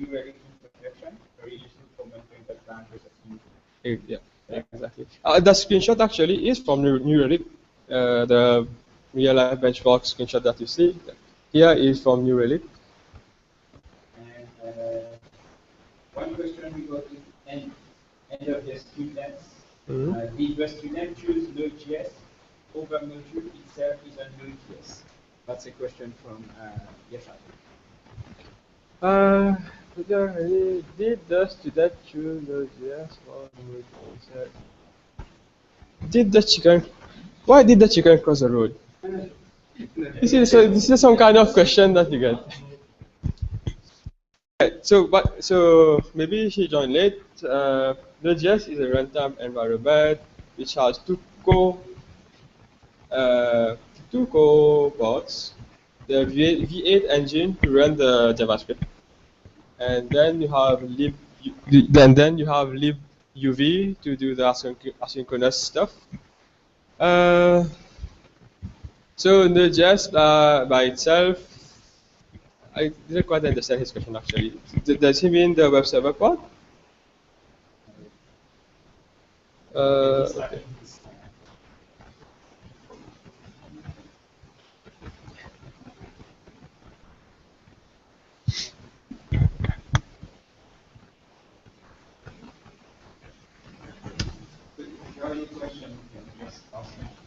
S1: Yeah, exactly. The screenshot actually is from New Relic. The real life benchmark screenshot that you see here is from New Relic.
S2: And one question we got is end of the students. Did the student choose Node.js over module itself is on Node.js? That's a question from Yeshai.
S1: Did the student choose Node.js or Node.js? Did the chicken? Why did the chicken cross the road? This is some kind of question that you get. So maybe he joined late. Node.js is a runtime environment which has uh, two core parts. The V8 engine to run the JavaScript, and then you have libuv to do the asynchronous stuff. So Node.js by itself, I didn't quite understand his question actually. Does he mean the web server part? Okay.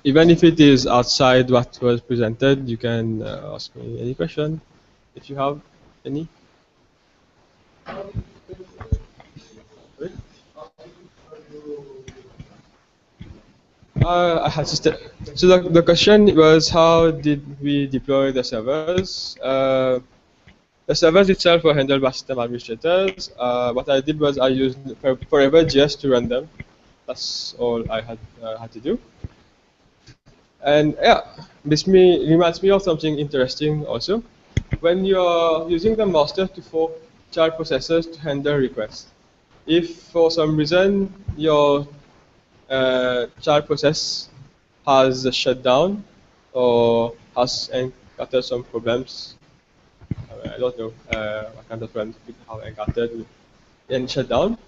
S1: Even if it is outside what was presented, you can ask me any question if you have any. I had to so the question was how did we deploy the servers? The servers itself were handled by system administrators. What I did was I used Forever.js to run them. That's all I had to do. And yeah, this reminds me of something interesting also. When you're using the master to fork child processors to handle requests, if for some reason your child process has shut down or has encountered some problems, I don't know what kind of problems people have encountered and shut down,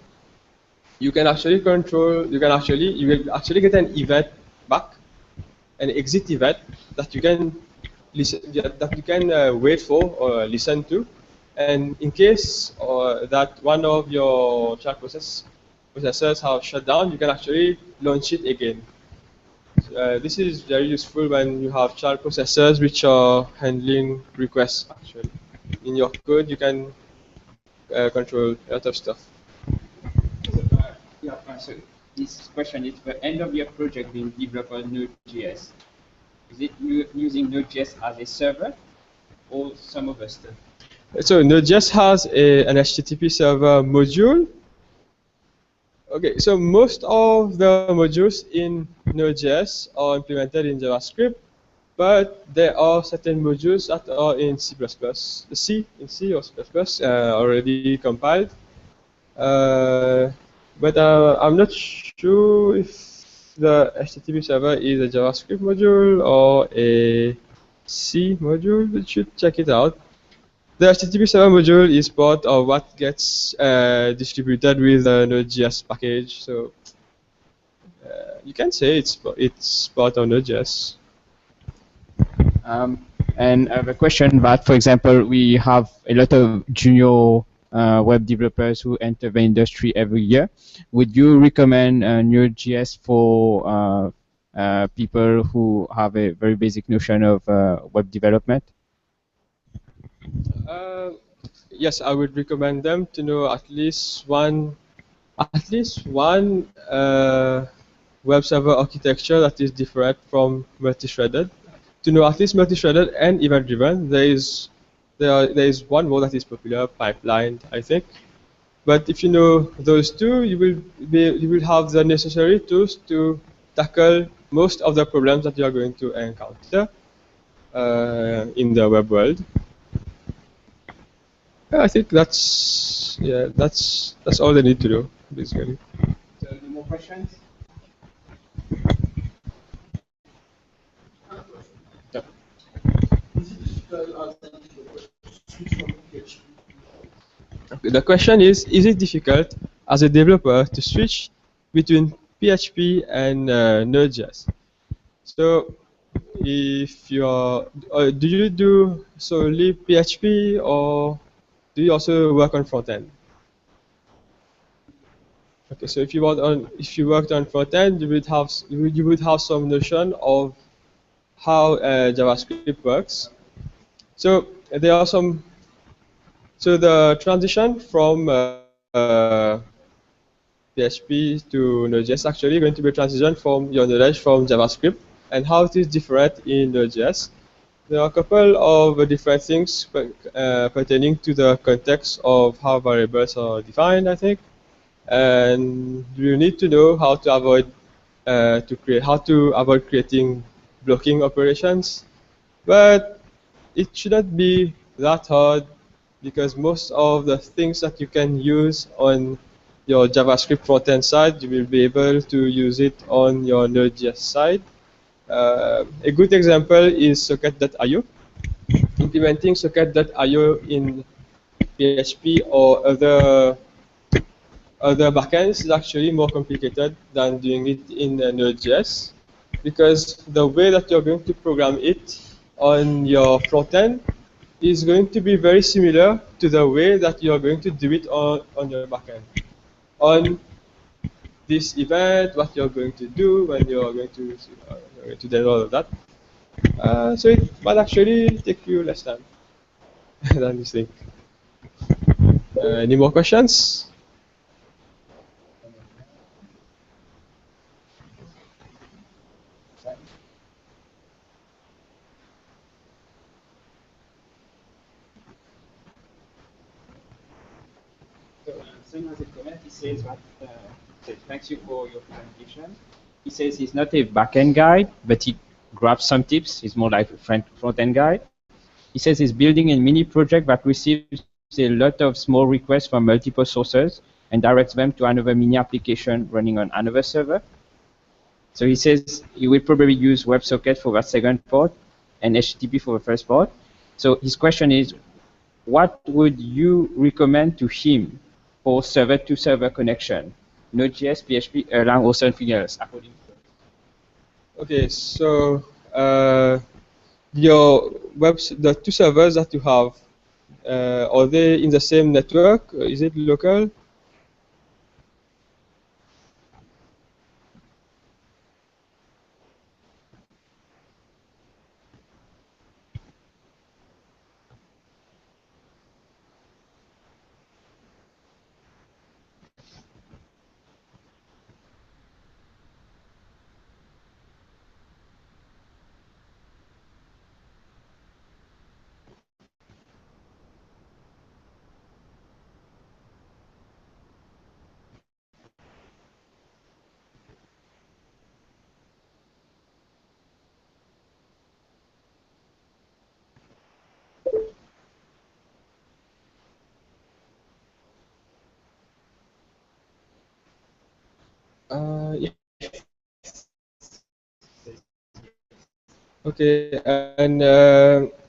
S1: you will actually get an event back, an exit event that you can wait for or listen to, and in case that one of your child processors have shut down, you can actually launch it again. This is very useful when you have child processors which are handling requests actually. In your code, you can control a lot of stuff.
S2: So this question is the end of your project being developed on Node.js. Is it using Node.js as a server or some other stuff?
S1: So Node.js has an HTTP server module. Okay, so most of the modules in Node.js are implemented in JavaScript, but there are certain modules that are in C++. C or C++ already compiled. But I'm not sure if the HTTP server is a JavaScript module or a C module. We should check it out. The HTTP server module is part of what gets distributed with the Node.js package. So you can say it's part of Node.js.
S2: And the question that, for example, we have a lot of junior web developers who enter the industry every year. Would you recommend Node.js for people who have a very basic notion of web development?
S1: Yes, I would recommend them to know at least one web server architecture that is different from multi-threaded. To know at least multi-threaded and event-driven, there is one more that is popular, pipeline, I think. But if you know those two, you will have the necessary tools to tackle most of the problems that you are going to encounter in the web world. I think that's all they need to do basically.
S2: So, any more questions?
S1: Yeah. The question is it difficult as a developer to switch between PHP and Node.js. So if you're, do you do solely PHP or do you also work on front end? Okay, so if you worked on front end, you would have some notion of how JavaScript works. So there are some. So the transition from PHP to Node.js actually going to be a transition from your knowledge from JavaScript and how it is different in Node.js. There are a couple of different things pertaining to the context of how variables are defined, I think, and you need to know how to avoid creating blocking operations. But it shouldn't be that hard because most of the things that you can use on your JavaScript front-end side, you will be able to use it on your Node.js side. A good example is socket.io. Implementing socket.io in PHP or other backends is actually more complicated than doing it in Node.js because the way that you're going to program it on your front end is going to be very similar to the way that you're going to do it on your backend. On this event, what you're going to do when you're going to do all of that. So it might actually take you less time than you think. Any more questions?
S2: Someone has a comment. He says that says, thanks you for your presentation. He says he's not a backend guy, but he grabs some tips. He's more like a front-end guy. He says he's building a mini project that receives a lot of small requests from multiple sources and directs them to another mini application running on another server. So he says he will probably use WebSocket for that second part and HTTP for the first part. So his question is, what would you recommend to him for server-to-server connection? Node.js, PHP, Erlang, or something else, according to
S1: Okay, so the two servers that you have, are they in the same network? Is it local? Yeah. Okay, and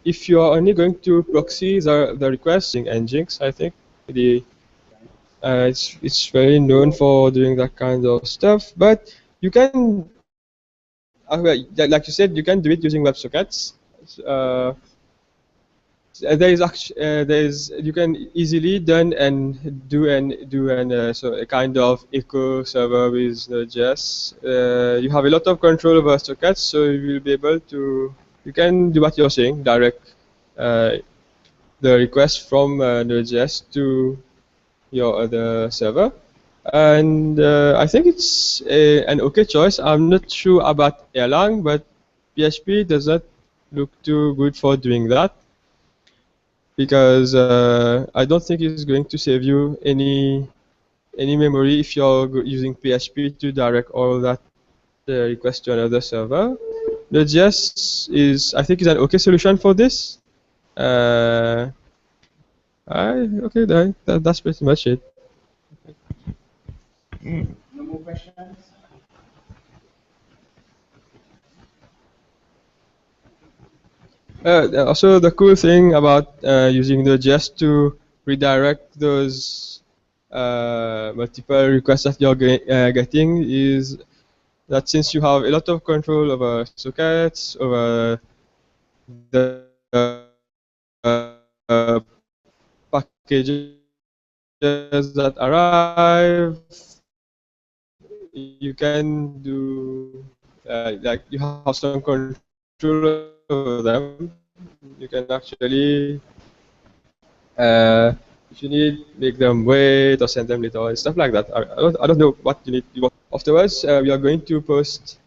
S1: if you are only going to proxy the request using Nginx, I think it's very known for doing that kind of stuff. But you can, well, like you said, you can do it using WebSockets. Uh, you can easily done and so a kind of echo server with Node.js. You have a lot of control over sockets, so you will be able to you can do what you're saying, direct the request from Node.js to your other server. And I think it's an okay choice. I'm not sure about Erlang, but PHP does not look too good for doing that because I don't think it's going to save you any memory if you're using PHP to direct all that request to another server. Node.js I think, is an okay solution for this. Uh, okay, that's pretty much it.
S2: no more questions?
S1: Also, the cool thing about using Node.js to redirect those multiple requests that you're getting is that since you have a lot of control over sockets, over the packages that arrive, you can do like you have some control over them. You can actually, if you need, make them wait or send them later and stuff like that. I don't know what you need. Afterwards, we are going to post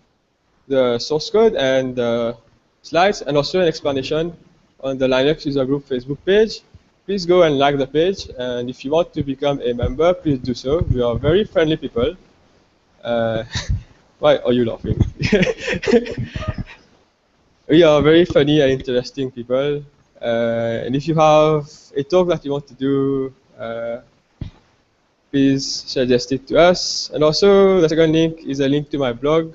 S1: the source code and the slides and also an explanation on the Linux user group Facebook page. Please go and like the page, and if you want to become a member, please do so. We are very friendly people. Why are you laughing? We are very funny and interesting people. And if you have a talk that you want to do, please suggest it to us. And also, the second link is a link to my blog,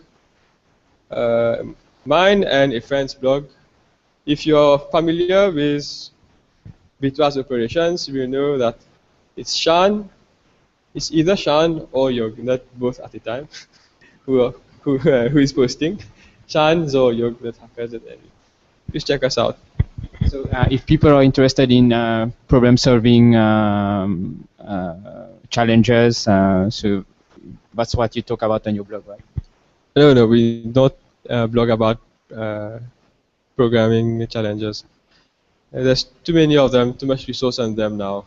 S1: mine and a friend's blog. If you're familiar with bitwise operations, you will know that it's Sean. It's either Sean or Yog, not both at a time, who is posting. Sean or Yog, not hackers at any. Please check us out.
S2: So if people are interested in problem-solving challenges, so that's what you talk about on your blog, right?
S1: No, we don't blog about programming challenges. There's too many of them, too much resource on them now.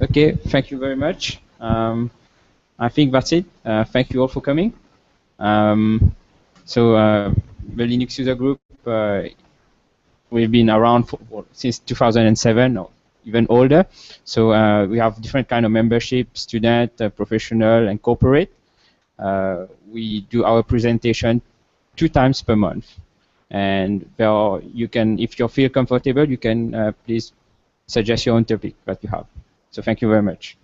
S2: Okay, thank you very much. I think that's it. Thank you all for coming. The Linux user group, we've been around since 2007 or even older. So we have different kind of membership, student, professional, and corporate. We do our presentation 2 times per month. And you can, if you feel comfortable, you can please suggest your own topic that you have. So thank you very much.